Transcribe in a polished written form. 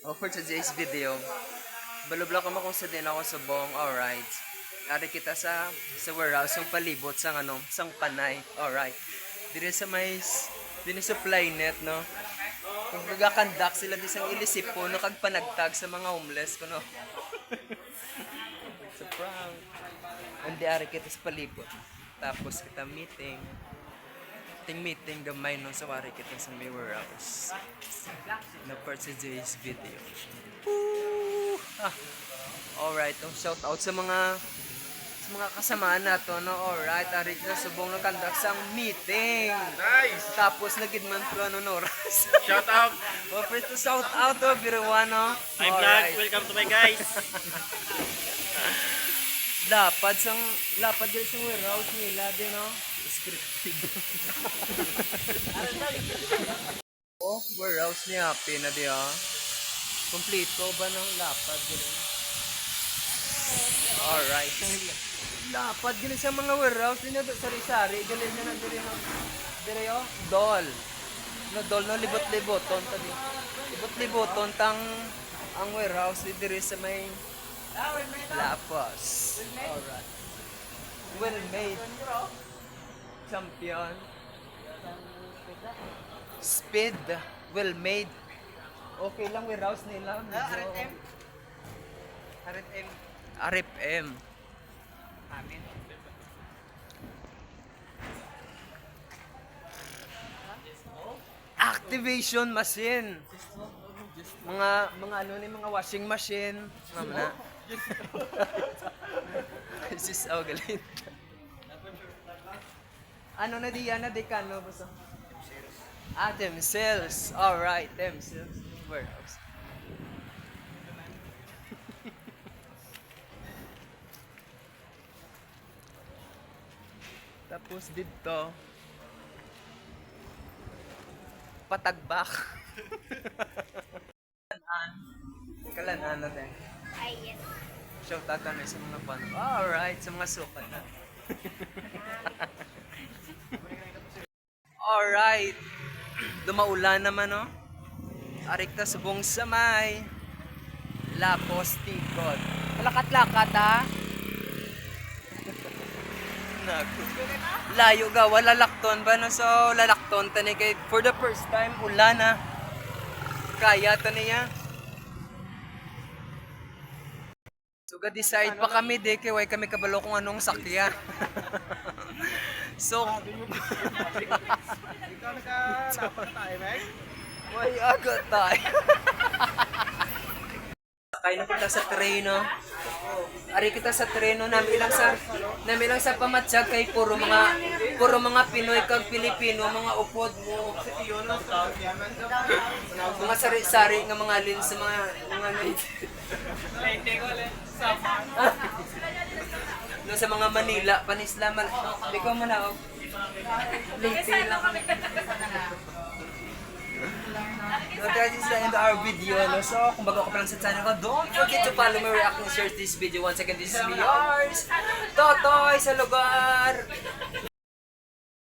For today's video, balubla ka mo kung sa din ako subong. Alright. Ari kita sa warehouse yung palibot sa ano, sang panay. Alright. Dili sa may dili sa Plynet, no. Kung nagakandak sila di sang ilisip po no kag panagtag sa mga homeless ko no. Sa prank. Hindi ari kita sa palibot. Tapos kita meeting gamay no sa wari kita sa may warehouse na for today's video. Woo! Alright, shout out sa mga kasamaan nato no. Alright, ari kita subong na kandak sang meeting. Nice! Tapos nagidman pala no oras. Shout out! First to shout out to everyone no. Hi vlog! Welcome to my guys! Lapad din sa warehouse nila din no. Scripted. Oh, warehouse ni Happy na di ah. Complete ko ba ng lapad din? Alright. Lapad gini sa mga warehouse din na sari-sari. Galing na nandiri no. Dire oh, dol. No dol no libot-liboton tadi. Libot-liboton tang ang warehouse dire sa may Lapos. Alright. Well made. Champion. Speed. Well made. Okay lang warehouse nila. RFM. RFM. Amin. Activation machine. Mga ano ni mga washing machine. Mamana. This is so galit. Ano na diyan na dekano basta? Themselves. Alright, themselves. Warehouse. Tapos dito patagbak. Kalanan natin. Ay, yes. Shout out kami sa mga pan. Alright, sa mga sukat na. Alright. Dumaulan naman, no? Arikta subong samay. Lapos, tikot. Lakat-lakat, ha? Naku. Layo ga, wala lakton ba, no? So, lalakton tani kay for the first time, ulan, ha? Kaya to niya. So, ga-decide pa kami, de, kay way kami kabalo kung anong sakya. So, Ikaw nagka-lapot tayo, Meg? may aga tayo. Sakay na kita sa treno. Ari kita sa treno namin lang sa pamatsyag kay puro mga Pinoy kag Pilipino, mga upod mo. Mga sari-sari nga mga lins sa mga no, sa mga Manila, Panisla, di ko man ako. Late lang kami. So guys, this is the end of our video. No? So, kung bago ka pa lang sa channel ko, don't forget to follow my reaction, share this video. Once again, this is me, yours, Totoy sa lugar.